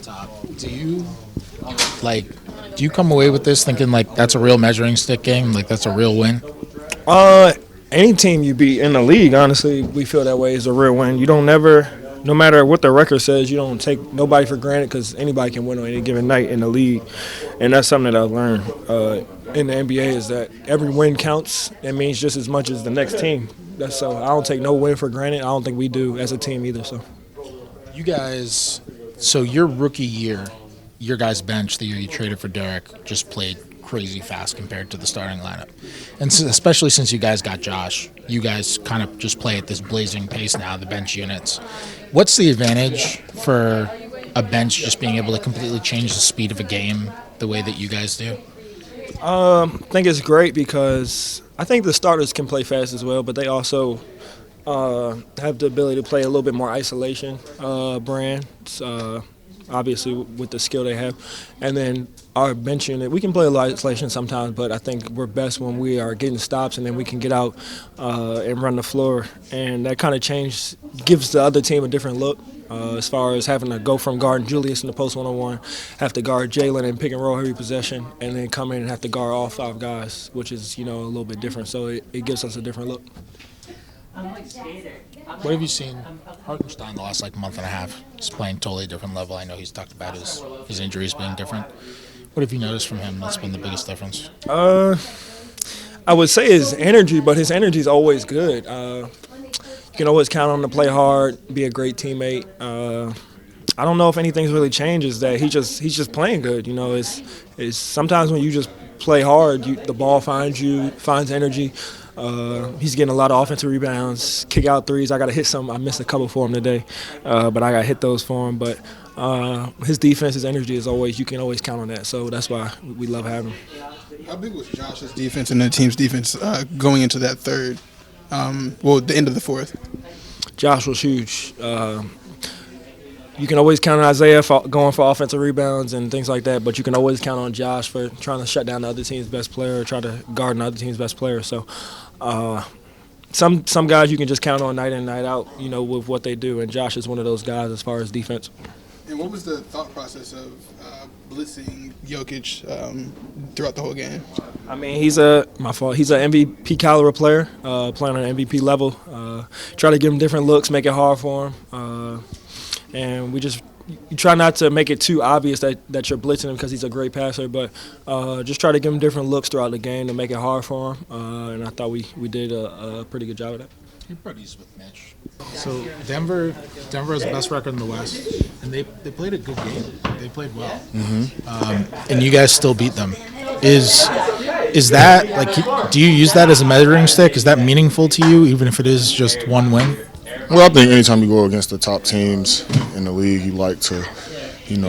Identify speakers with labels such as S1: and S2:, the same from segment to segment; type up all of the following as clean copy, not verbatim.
S1: top. Do you come away with this thinking like that's a real measuring stick game, like that's a real win?
S2: Any team you beat in the league, honestly, we feel that way is a real win. You don't never, no matter what the record says, you don't take nobody for granted because anybody can win on any given night in the league, and that's something that I've learned in the NBA is that every win counts. It means just as much as the next team. So I don't take no win for granted. I don't think we do as a team either. So
S1: you guys, so your rookie year, your guys' bench the year you traded for Derek just played crazy fast compared to the starting lineup. And so, especially since you guys got Josh, you guys kind of just play at this blazing pace now, the bench units. What's the advantage for a bench just being able to completely change the speed of a game the way that you guys do?
S2: I think it's great because I think the starters can play fast as well, but they also have the ability to play a little bit more isolation brand. Obviously with the skill they have. And then our bench unit, we can play a lot of isolation sometimes, but I think we're best when we are getting stops and then we can get out and run the floor. And that kind of change gives the other team a different look as far as having to go from guarding Julius in the post one-on-one, have to guard Jalen in pick and roll every possession, and then come in and have to guard all 5 guys, which is, a little bit different. So it gives us a different look.
S1: What have you seen Hartenstein the last month and a half? He's playing totally different level. I know he's talked about his injuries being different. What have you noticed from him that's been the biggest difference?
S2: I would say his energy, but his energy is always good. You can always count on him to play hard, be a great teammate. I don't know if anything's really changed. Is that he's just playing good. It's sometimes when you just play hard, the ball finds you, finds energy. He's getting a lot of offensive rebounds, kick out threes. I got to hit some. I missed a couple for him today, but I got to hit those for him. But his defense, his energy is always, you can always count on that. So that's why we love having him.
S3: How big was Josh's defense and the team's defense going into that third, the end of the fourth?
S2: Josh was huge. You can always count on Isaiah for going for offensive rebounds and things like that, but you can always count on Josh for trying to shut down the other team's best player or try to guard the other team's best player. So some guys you can just count on night in, night out, with what they do, and Josh is one of those guys as far as defense.
S3: And what was the thought process of blitzing Jokic throughout the whole game?
S2: I mean, he's an MVP caliber player, playing on an MVP level. Try to give him different looks, make it hard for him. And you try not to make it too obvious that you're blitzing him because he's a great passer, but just try to give him different looks throughout the game to make it hard for him. And I thought we did a pretty good job of that.
S1: You're buddies with Mitch. So Denver has the best record in the West, and they played a good game. They played well, and you guys still beat them. Is that do you use that as a measuring stick? Is that meaningful to you, even if it is just one win?
S4: Well, I think anytime you go against the top teams in the league, you like to,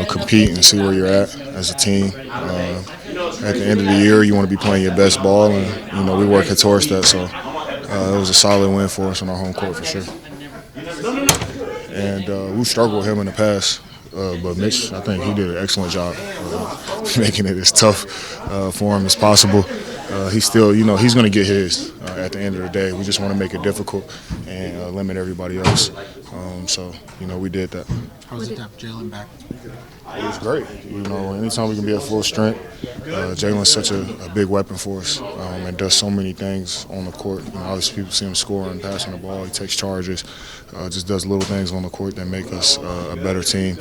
S4: compete and see where you're at as a team. At the end of the year, you want to be playing your best ball, and, we work towards that. So it was a solid win for us on our home court for sure. And we've struggled with him in the past, but Mitch, I think he did an excellent job making it as tough for him as possible. He's still, he's going to get his at the end of the day. We just want to make it difficult and limit everybody else. So, we did that.
S1: How was it to have Jalen back?
S4: It was great. Anytime we can be at full strength, Jalen's such a big weapon for us and does so many things on the court. Obviously, people see him scoring, passing the ball. He takes charges, just does little things on the court that make us a better team.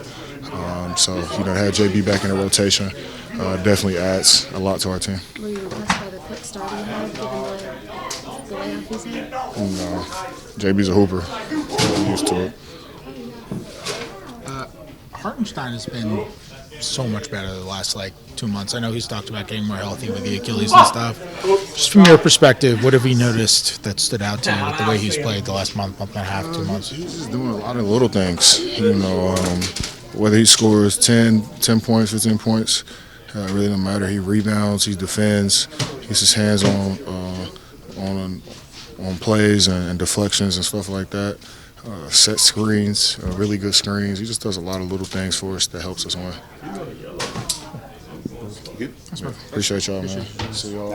S4: So, to have JB back in the rotation definitely adds a lot to our team.
S5: Were you impressed by the quick start he had, given the layoff he's had?
S4: No, JB's a hooper. We're used to it.
S1: Hartenstein has been so much better the last 2 months. I know he's talked about getting more healthy with the Achilles and stuff. Just from your perspective, what have you noticed that stood out to you with the way he's played the last month and a half, 2 months?
S4: He's just doing a lot of little things. Whether he scores 10 points, 15 points, it really doesn't matter. He rebounds, he defends, he gets his hands on plays and deflections and stuff like that. Set screens, really good screens. He just does a lot of little things for us that helps us win. Appreciate y'all, man. See y'all.